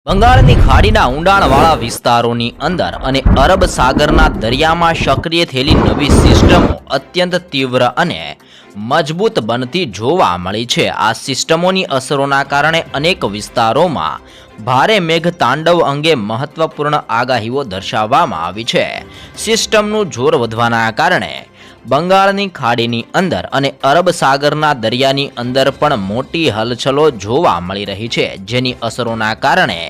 બંગાળની ખાડીના ઊંડાણવાળા વિસ્તારોની અંદર અને અરબ સાગરના દરિયામાં સક્રિય થયેલી નવી સિસ્ટમો અત્યંત તીવ્ર અને મજબૂત બનતી જોવા મળી છે. આ સિસ્ટમોની અસરોના કારણે અનેક વિસ્તારોમાં ભારે મેઘ તાંડવ અંગે મહત્વપૂર્ણ આગાહીઓ દર્શાવવામાં આવી છે. સિસ્ટમનું જોર વધવાના કારણે બંગાળની ખાડીની અંદર અને અરબ સાગરના દરિયાની અંદર પણ મોટી હલચલો જોવા મળી રહી છે, જેની અસરોના કારણે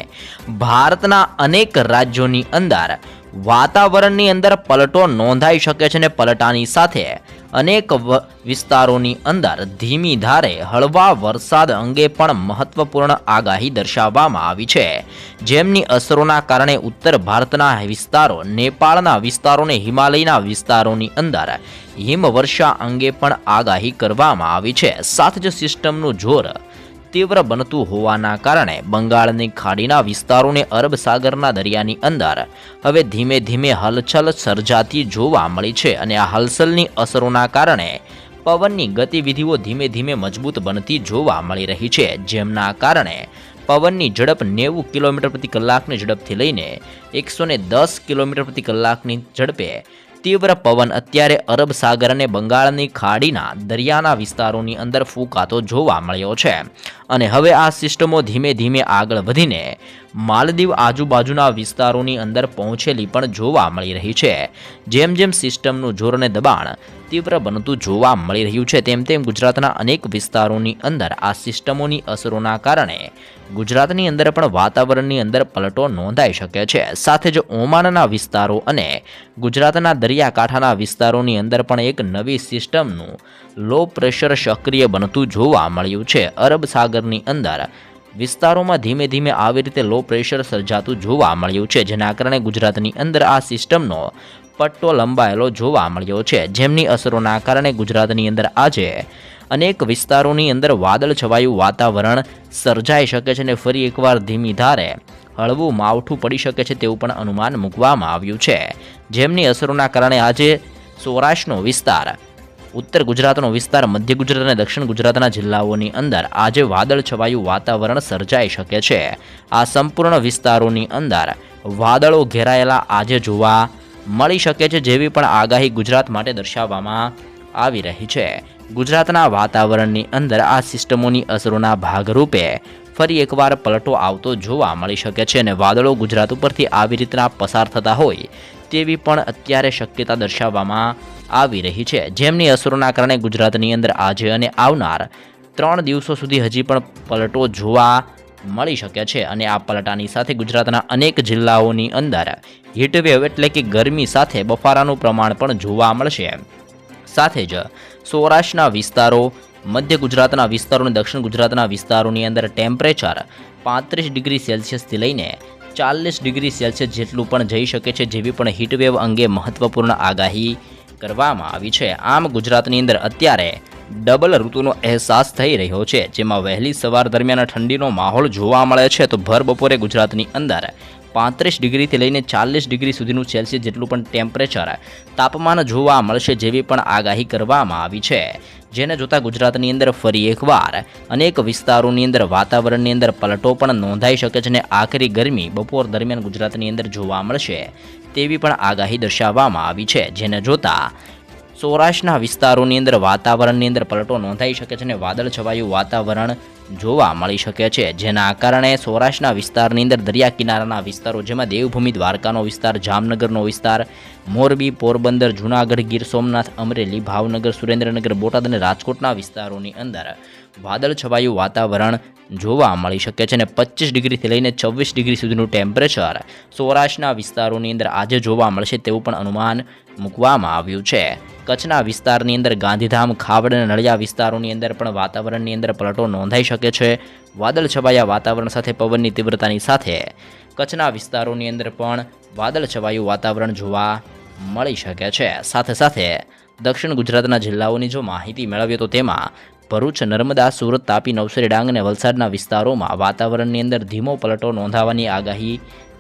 ભારતના અનેક રાજ્યોની અંદર વાતાવરણની અંદર પલટો નોંધાઈ શકે છે અને પલટાની સાથે અનેક વિસ્તારોની અંદર ધીમી ધારે હળવા વરસાદ અંગે પણ મહત્વપૂર્ણ આગાહી દર્શાવવામાં આવી છે, જેમની અસરોના કારણે ઉત્તર ભારતના વિસ્તારો, નેપાળના વિસ્તારો અને હિમાલયના વિસ્તારોની અંદર હિમવર્ષા અંગે પણ આગાહી કરવામાં આવી છે. સાથે જ સિસ્ટમનું જોર તીવ્ર બનતું હોવાના કારણે બંગાળની ખાડીના વિસ્તારોને અરબ સાગરના દરિયાની અંદર હવે ધીમે ધીમે હલચલ સર્જાતી જોવા મળી છે અને આ હલચલની અસરોના કારણે પવનની ગતિવિધિઓ ધીમે ધીમે મજબૂત બનતી જોવા મળી રહી છે, જેમના કારણે પવનની ઝડપ 90 કિલોમીટર પ્રતિ કલાકની ઝડપથી લઈને 110 કિલોમીટર પ્રતિ કલાકની ઝડપે તીવ્ર પવન અત્યારે અરબ સાગર અને બંગાળની ખાડીના દરિયાના વિસ્તારોની અંદર ફૂંકાતો જોવા મળ્યો છે અને હવે આ સિસ્ટમો ધીમે ધીમે આગળ વધીને માલદીવ આજુબાજુના વિસ્તારોની અંદર પહોંચેલી પણ જોવા મળી રહી છે. જેમ જેમ સિસ્ટમનું જોર અને દબાણ તીવ્ર બનતું જોવા મળી રહ્યું છે, તેમ તેમ ગુજરાતના અનેક વિસ્તારોની અંદર આ સિસ્ટમોની અસરોના કારણે ગુજરાતની અંદર પણ વાતાવરણની અંદર પલટો નોંધાઈ શકે છે. સાથે જ ઓમાનના વિસ્તારો અને ગુજરાતના દરિયાકાંઠાના વિસ્તારોની અંદર પણ એક નવી સિસ્ટમનું લો પ્રેશર સક્રિય બનતું જોવા મળ્યું છે. અરબ સાગરની અંદર વિસ્તારોમાં ધીમે ધીમે આવી રીતે લો પ્રેશર સર્જાતું જોવા મળ્યું છે, જેના કારણે ગુજરાતની અંદર આ સિસ્ટમનો પટ્ટો લંબાયેલો જોવા મળ્યો છે, જેમની અસરોના કારણે ગુજરાતની અંદર આજે અનેક વિસ્તારોની અંદર વાદળ છવાયું વાતાવરણ સર્જાઈ શકે છે અને ફરી એકવાર ધીમી ધારે હળવું માવઠું પડી શકે છે તેવું પણ અનુમાન મૂકવામાં આવ્યું છે, જેમની અસરોના કારણે આજે સૌરાષ્ટ્રનો વિસ્તાર, ઉત્તર ગુજરાતનો વિસ્તાર, મધ્ય ગુજરાત અને દક્ષિણ ગુજરાતના જિલ્લાઓની અંદર આજે વાદળ છવાયું વાતાવરણ સર્જાઈ શકે છે. આ સંપૂર્ણ વિસ્તારોની અંદર વાદળો ઘેરાયેલા આજે જોવા મળી શકે છે, જેવી પણ આગાહી ગુજરાત માટે દર્શાવવામાં આવી રહી છે. ગુજરાતના વાતાવરણની અંદર આ સિસ્ટમોની અસરોના ભાગરૂપે ફરી એકવાર પલટો આવતો જોવા મળી શકે છે અને વાદળો ગુજરાત ઉપરથી આવી રીતના પસાર થતા હોય તેવી પણ અત્યારે શક્યતા દર્શાવવામાં આવી રહી છે, જેમની અસરોના કારણે ગુજરાતની અંદર આજે અને આવનાર 3 દિવસો સુધી હજી પણ પલટો જોવા મળી શકે છે અને આ પલટાની સાથે ગુજરાતના અનેક જિલ્લાઓની અંદર હીટવેવ એટલે કે ગરમી સાથે બફારાનું પ્રમાણ પણ જોવા મળશે. સાથે જ સૌરાષ્ટ્રના વિસ્તારો, મધ્ય ગુજરાતના વિસ્તારો અને દક્ષિણ ગુજરાતના વિસ્તારોની અંદર ટેમ્પરેચર 35 ડિગ્રી સેલ્સિયસથી લઈને 40 ડિગ્રી સેલ્સિયસ જેટલું પણ જઈ શકે છે, જેવી પણ હીટવેવ અંગે મહત્વપૂર્ણ આગાહી કરવામાં આવી છે. આમ ગુજરાતની અંદર અત્યારે ડબલ ઋતુનો અહેસાસ થઈ રહ્યો છે, જેમાં વહેલી સવાર દરમિયાન ઠંડીનો માહોલ જોવા મળે છે, તો ભર બપોરે ગુજરાતની અંદર 35 ડિગ્રીથી લઈને 40 ડિગ્રી સુધીનું સેલ્સિયસ જેટલું પણ ટેમ્પરેચર તાપમાન જોવા મળશે, જેવી પણ આગાહી કરવામાં આવી છે, જેને જોતા ગુજરાતની અંદર ફરી એકવાર અનેક વિસ્તારોની અંદર વાતાવરણની અંદર પલટો પણ નોંધાઈ શકે છે અને આખરી ગરમી બપોર દરમિયાન ગુજરાતની અંદર જોવા મળશે તેવી પણ આગાહી દર્શાવવામાં આવી છે, જેને જોતા સૌરાષ્ટ્રના વિસ્તારોની અંદર વાતાવરણની અંદર પલટો નોંધાઈ શકે છે અને વાદળ છવાયું વાતાવરણ જોવા મળી શકે છે, જેના કારણે સૌરાષ્ટ્રના વિસ્તારની અંદર દરિયા કિનારાના વિસ્તારો, જેમાં દેવભૂમિ દ્વારકાનો વિસ્તાર, જામનગરનો વિસ્તાર, મોરબી, પોરબંદર, જૂનાગઢ, ગીર સોમનાથ, અમરેલી, ભાવનગર, સુરેન્દ્રનગર, બોટાદ અને રાજકોટના વિસ્તારોની અંદર વાદળ છવાયું વાતાવરણ જોવા મળી શકે છે અને 25 ડિગ્રીથી લઈને 24 ડિગ્રી સુધીનું ટેમ્પરેચર સૌરાષ્ટ્રના વિસ્તારોની અંદર આજે જોવા મળશે તેવું પણ અનુમાન મૂકવામાં આવ્યું છે. કચ્છના વિસ્તારની અંદર ગાંધીધામ, ખાવડ અને નળિયા વિસ્તારોની અંદર પણ વાતાવરણની અંદર પલટો નોંધાઈ શકે છે. વાદળ છવાયા વાતાવરણ સાથે પવનની તીવ્રતાની સાથે કચ્છના વિસ્તારોની અંદર પણ વાદળ છવાયું વાતાવરણ જોવા મળી શકે છે. સાથે સાથે દક્ષિણ ગુજરાતના જિલ્લાઓની જો માહિતી મેળવીએ તો તેમાં ભરૂચ, નર્મદા, સુરત, તાપી, નવસારી, ડાંગ અને વલસાડના વિસ્તારોમાં વાતાવરણની અંદર ધીમો પલટો નોંધાવાની આગાહી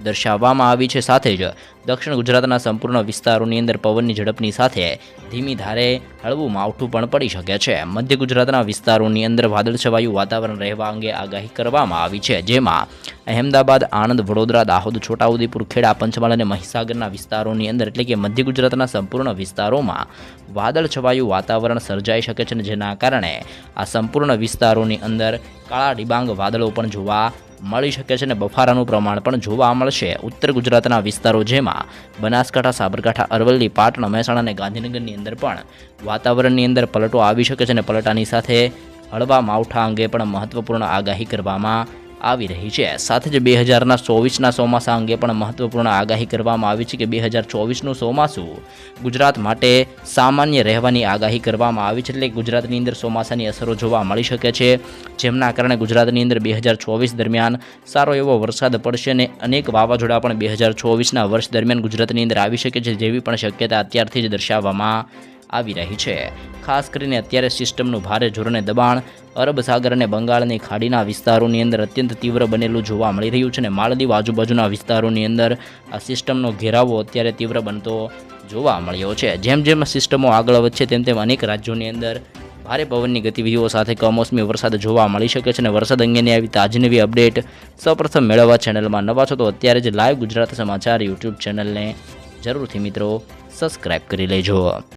દર્શાવવામાં આવી છે। સાથે જ દક્ષિણ ગુજરાતના સંપૂર્ણ વિસ્તારોની અંદર પવનની ઝડપની સાથે ધીમી ધારે હળવું માવઠું પણ પડી શકે છે। મધ્ય ગુજરાતના વિસ્તારોની અંદર વાદળછવાયું વાતાવરણ રહેવા અંગે આગાહી કરવામાં આવી છે, જેમાં અહેમદાબાદ, આણંદ, વડોદરા, દાહોદ, છોટાઉદેપુર, ખેડા, પંચમહાલ અને મહીસાગરના વિસ્તારોની અંદર એટલે કે મધ્ય ગુજરાતના સંપૂર્ણ વિસ્તારોમાં વાદળછવાયું વાતાવરણ સર્જાઈ શકે છે, જેના કારણે આ સંપૂર્ણ વિસ્તારોની અંદર કાળા ડિબાંગ વાદળો પણ જોવા મળી શકે છે અને બફારાનું પ્રમાણ પણ જોવા મળશે। ઉત્તર ગુજરાતના વિસ્તારો જેમાં બનાસકાંઠા, સાબરકાંઠા, અરવલ્લી, પાટણ, મહેસાણા અને ગાંધીનગરની અંદર પણ વાતાવરણની અંદર પલટો આવી શકે છે અને પલટાની સાથે હળવા માવઠા અંગે પણ મહત્વપૂર્ણ આગાહી કરવામાં આવી રહી છે। સાથે જ 2024ના ચોમાસા અંગે પણ મહત્વપૂર્ણ આગાહી કરવામાં આવી છે કે 2024નું ચોમાસું ગુજરાત માટે સામાન્ય રહેવાની આગાહી કરવામાં આવી છે, એટલે ગુજરાતની અંદર ચોમાસાની અસરો જોવા મળી શકે છે, જેમના કારણે ગુજરાતની અંદર 2024 દરમિયાન સારો એવો વરસાદ પડશે અને અનેક વાવાઝોડા પણ 2024ના વર્ષ દરમિયાન ગુજરાતની અંદર આવી શકે છે, જેવી પણ શક્યતા અત્યારથી જ દર્શાવવામાં આવી રહી છે। ખાસ કરીને અત્યારે સિસ્ટમનું ભારે જોરને દબાણ અરબ સાગર અને બંગાળની ખાડીના વિસ્તારોની અંદર અત્યંત તીવ્ર બનેલું જોવા મળી રહ્યું છે અને માલદીવ આજુબાજુના વિસ્તારોની અંદર આ સિસ્ટમનો ઘેરાવો અત્યારે તીવ્ર બનતો જોવા મળ્યો છે। જેમ જેમ સિસ્ટમો આગળ વધશે તેમ અનેક રાજ્યોની અંદર ભારે પવનની ગતિવિધિઓ સાથે કમોસમી વરસાદ જોવા મળી શકે છે અને વરસાદ અંગેની આવી તાજી નવી અપડેટ સૌપ્રથમ મેળવવા ચેનલમાં નવા છો તો અત્યારે જ લાઈવ ગુજરાત સમાચાર યુટ્યુબ ચેનલને જરૂરથી મિત્રો સબસ્ક્રાઈબ કરી લેજો।